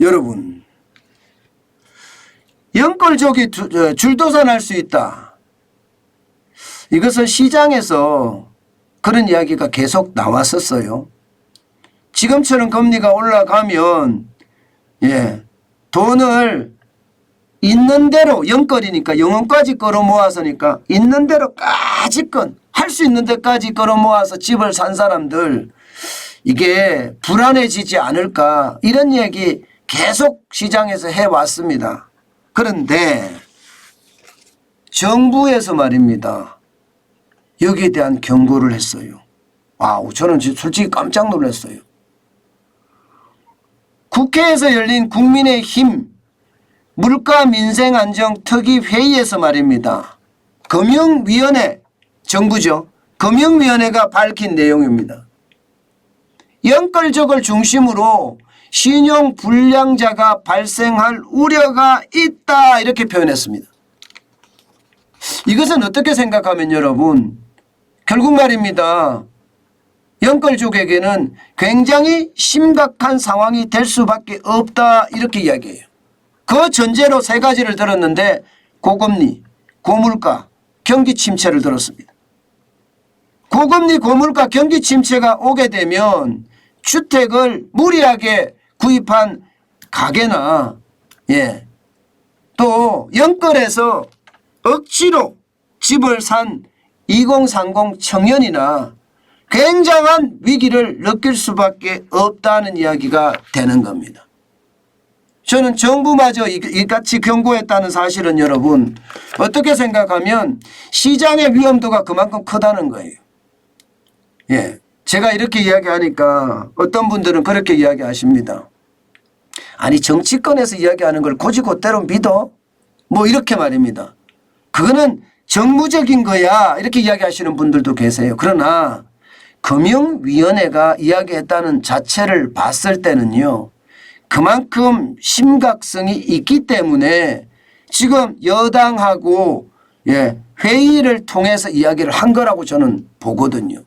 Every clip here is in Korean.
여러분, 연끌족이 줄도산할 수 있다. 이것은 시장에서 그런 이야기가 계속 나왔었어요. 지금처럼 금리가 올라가면 돈을 있는 대로 연끌이니까 영혼까지 끌어모아서니까 있는 대로 까짓건 할 수 있는 데까지 끌어모아서 집을 산 사람들 이게 불안해지지 않을까 이런 얘기 계속 시장에서 해왔습니다. 그런데 정부에서 말입니다. 여기에 대한 경고를 했어요. 와우, 저는 솔직히 깜짝 놀랐어요. 국회에서 열린 국민의힘 물가민생안정특위회의에서 말입니다. 금융위원회, 정부죠. 금융위원회가 밝힌 내용입니다. 연끌족을 중심으로 신용불량자가 발생할 우려가 있다 이렇게 표현했습니다. 이것은 어떻게 생각하면 여러분 결국 말입니다. 연끌족에게는 굉장히 심각한 상황이 될 수밖에 없다 이렇게 이야기해요. 그 전제로 세 가지를 들었는데 고금리, 고물가, 경기 침체를 들었습니다. 고금리, 고물가, 경기 침체가 오게 되면 주택을 무리하게 구입한 가게나 또 연끌해서 억지로 집을 산 2030 청년이나 굉장한 위기를 느낄 수밖에 없다는 이야기가 되는 겁니다. 저는 정부마저 이같이 경고했다는 사실은 여러분 어떻게 생각하면 시장의 위험도가 그만큼 크다는 거예요. 제가 이렇게 이야기하니까 어떤 분들은 그렇게 이야기하십니다. 아니 정치권에서 이야기하는 걸 곧이곧대로 믿어? 뭐 이렇게 말입니다. 그거는 정무적인 거야 이렇게 이야기하시는 분들도 계세요. 그러나 금융위원회가 이야기했다는 자체를 봤을 때는요. 그만큼 심각성이 있기 때문에 지금 여당하고 회의를 통해서 이야기를 한 거라고 저는 보거든요.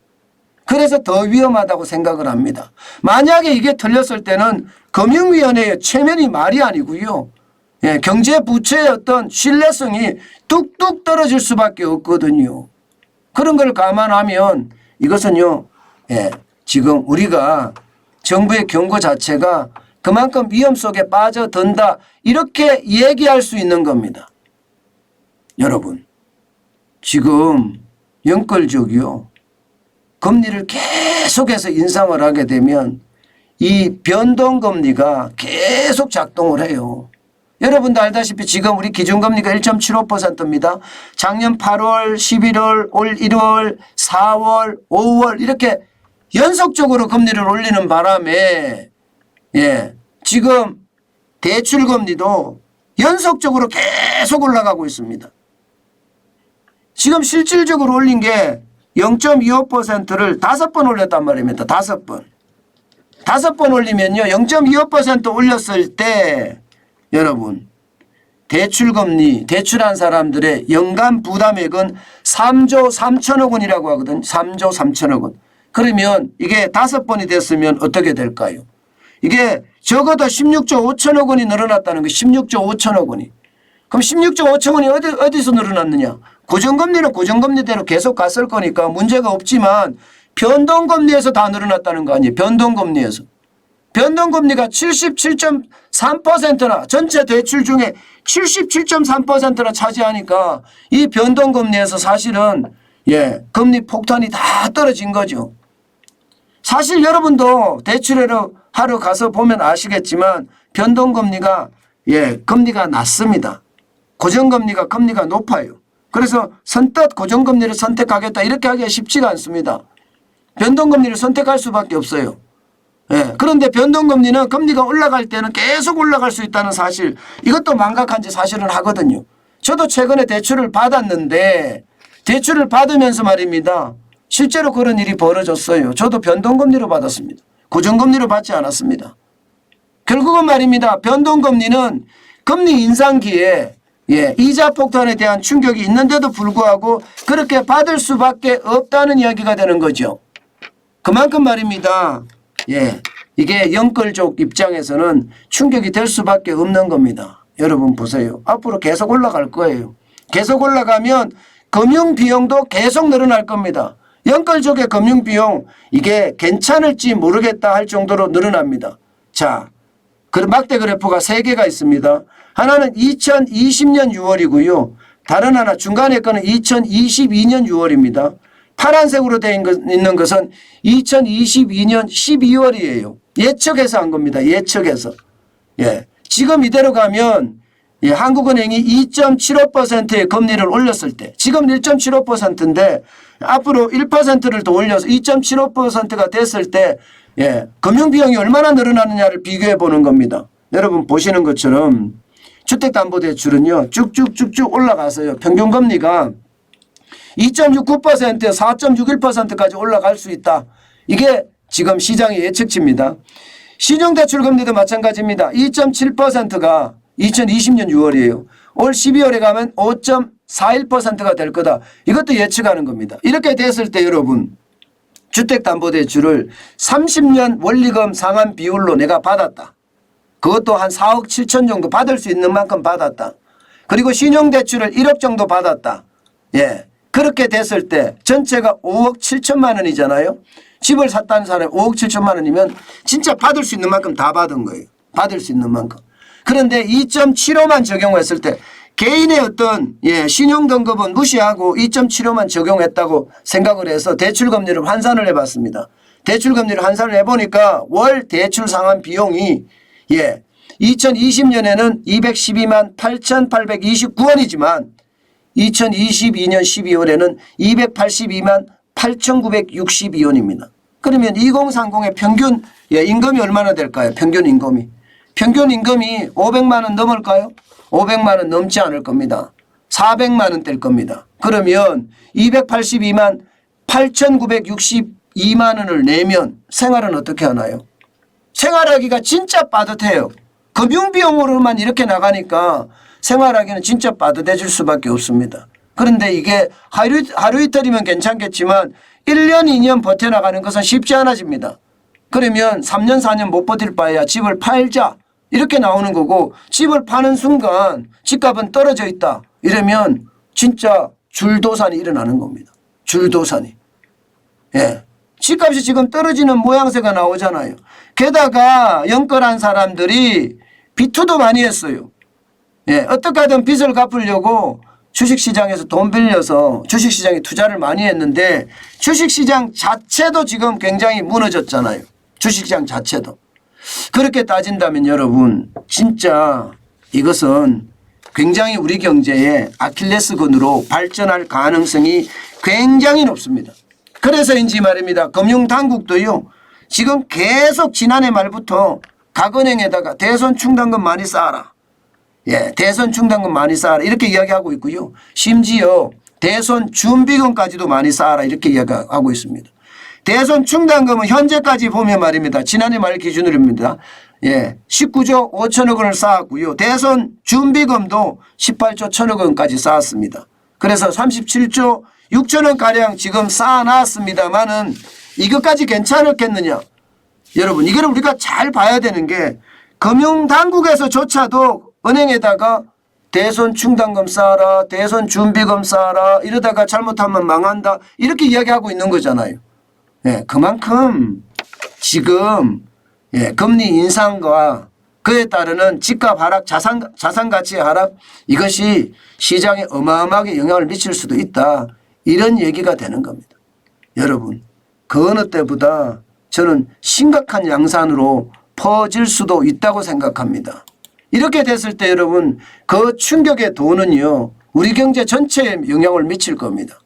그래서 더 위험하다고 생각을 합니다. 만약에 이게 틀렸을 때는 금융위원회의 체면이 말이 아니고요. 경제부처의 어떤 신뢰성이 뚝뚝 떨어질 수밖에 없거든요. 그런 걸 감안하면 이것은요. 지금 우리가 정부의 경고 자체가 그만큼 위험 속에 빠져든다 이렇게 얘기할 수 있는 겁니다. 여러분 지금 연끌족이요. 금리를 계속해서 인상을 하게 되면 이 변동금리가 계속 작동을 해요. 여러분도 알다시피 지금 우리 기준금리가 1.75%입니다. 작년 8월, 11월, 올 1월, 4월, 5월 이렇게 연속적으로 금리를 올리는 바람에 지금 대출금리도 연속적으로 계속 올라가고 있습니다. 지금 실질적으로 올린 게 0.25%를 5번 올렸단 말입니다. 5번. 5번 올리면요. 0.25% 올렸을 때 여러분 대출금리, 대출한 사람들의 연간 부담액은 3조 3천억 원이라고 하거든요. 3조 3천억 원. 그러면 이게 5번이 됐으면 어떻게 될까요? 이게 적어도 16조 5천억 원이 늘어났다는 거 16조 5천억 원이. 그럼 16조 5천 원이 어디서 늘어났느냐? 고정금리는 고정금리대로 계속 갔을 거니까 문제가 없지만 변동금리에서 다 늘어났다는 거 아니에요. 변동금리에서. 변동금리가 77.3%나 전체 대출 중에 77.3%나 차지하니까 이 변동금리에서 사실은 금리 폭탄이 다 떨어진 거죠. 사실 여러분도 대출하러 가서 보면 아시겠지만 변동금리가 금리가 낮습니다. 고정금리가 금리가 높아요. 그래서 선뜻 고정금리를 선택하겠다 이렇게 하기가 쉽지가 않습니다. 변동금리를 선택할 수밖에 없어요. 그런데 변동금리는 금리가 올라갈 때는 계속 올라갈 수 있다는 사실 이것도 망각한지 사실은 하거든요. 저도 최근에 대출을 받았는데 대출을 받으면서 말입니다. 실제로 그런 일이 벌어졌어요. 저도 변동금리로 받았습니다. 고정금리로 받지 않았습니다. 결국은 말입니다. 변동금리는 금리 인상기에 이자 폭탄에 대한 충격이 있는데도 불구하고 그렇게 받을 수밖에 없다는 이야기가 되는 거죠. 그만큼 말입니다. 이게 영끌족 입장에서는 충격이 될 수밖에 없는 겁니다. 여러분 보세요. 앞으로 계속 올라갈 거예요. 계속 올라가면 금융비용도 계속 늘어날 겁니다. 영끌족의 금융비용 이게 괜찮을지 모르겠다 할 정도로 늘어납니다. 자, 그 막대 그래프가 3개가 있습니다. 하나는 2020년 6월이고요. 다른 하나 중간에 거는 2022년 6월입니다. 파란색으로 되어 있는 것은 2022년 12월이에요. 예측해서 한 겁니다. 예측해서. 예. 지금 이대로 가면 예, 한국은행이 2.75%의 금리를 올렸을 때 지금 1.75%인데 앞으로 1%를 더 올려서 2.75%가 됐을 때 예, 금융비용이 얼마나 늘어나느냐를 비교해 보는 겁니다. 여러분 보시는 것처럼 주택담보대출은요. 쭉쭉쭉쭉 올라가서요. 평균금리가 2.69%에 4.61%까지 올라갈 수 있다. 이게 지금 시장의 예측치입니다. 신용대출 금리도 마찬가지입니다. 2.7%가 2020년 6월이에요. 올 12월에 가면 5.41%가 될 거다. 이것도 예측하는 겁니다. 이렇게 됐을 때 여러분 주택담보대출을 30년 원리금 상환 비율로 내가 받았다. 그것도 한 4억 7천 정도 받을 수 있는 만큼 받았다. 그리고 신용대출을 1억 정도 받았다. 예. 그렇게 됐을 때 전체가 5억 7천만 원이잖아요. 집을 샀다는 사람이 5억 7천만 원이면 진짜 받을 수 있는 만큼 다 받은 거예요. 받을 수 있는 만큼. 그런데 2.75만 적용했을 때 개인의 어떤 예, 신용등급은 무시하고 2.75만 적용했다고 생각을 해서 대출금리를 환산을 해봤습니다. 대출금리를 환산을 해보니까 월 대출 상환 비용이 예, 2020년에는 212만 8,829원이지만 2022년 12월에는 282만 8,962원입니다. 그러면 2030의 평균 예, 임금이 얼마나 될까요? 평균 임금이. 평균 임금이 500만 원 넘을까요? 500만 원 넘지 않을 겁니다. 400만 원 될 겁니다. 그러면 282만 8,962만 원을 내면 생활은 어떻게 하나요? 생활하기가 진짜 빠듯해요. 금융비용으로만 이렇게 나가니까 생활하기는 진짜 빠듯해질 수밖에 없습니다. 그런데 이게 하루 이틀이면 괜찮겠지만 1년 2년 버텨나가는 것은 쉽지 않아집니다. 그러면 3년 4년 못 버틸 바에야 집을 팔자 이렇게 나오는 거고 집을 파는 순간 집값은 떨어져 있다. 이러면 진짜 줄도산이 일어나는 겁니다. 줄도산이. 예. 집값이 지금 떨어지는 모양새가 나오잖아요. 게다가 영끌한 사람들이 비투도 많이 했어요. 예, 어떻게 하든 빚을 갚으려고 주식시장에서 돈 빌려서 주식시장에 투자를 많이 했는데 주식시장 자체도 지금 굉장히 무너졌잖아요. 주식시장 자체도. 그렇게 따진다면 여러분 진짜 이것은 굉장히 우리 경제의 아킬레스건으로 발전할 가능성이 굉장히 높습니다. 그래서인지 말입니다. 금융당국도요. 지금 계속 지난해 말부터 각은행에다가 대손 충당금 많이 쌓아라. 예, 대손 충당금 많이 쌓아라 이렇게 이야기하고 있고요. 심지어 대손 준비금까지도 많이 쌓아라 이렇게 이야기하고 있습니다. 대손 충당금은 현재까지 보면 말입니다. 지난해 말 기준으로입니다. 예, 19조 5천억 원을 쌓았고요. 대손 준비금도 18조 1천억 원까지 쌓았습니다. 그래서 37조 6천억 가량 지금 쌓아놨습니다만은 이것까지 괜찮았겠느냐. 여러분 이거를 우리가 잘 봐야 되는 게 금융당국에서조차도 은행에다가 대손 충당금 쌓아라 대손 준비금 쌓아라 이러다가 잘못하면 망한다 이렇게 이야기하고 있는 거잖아요. 예, 그만큼 지금 예, 금리 인상과 그에 따르는 집값 하락 자산 가치의 하락 이것이 시장에 어마어마하게 영향을 미칠 수도 있다. 이런 얘기가 되는 겁니다. 여러분 그 어느 때보다 저는 심각한 양산으로 퍼질 수도 있다고 생각합니다. 이렇게 됐을 때 여러분 그 충격의 도는요 우리 경제 전체에 영향을 미칠 겁니다.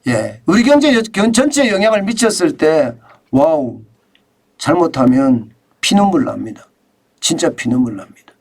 예, 우리 경제 전체에 영향을 미쳤을 때 와우 잘못하면 피눈물 납니다. 진짜 피눈물 납니다.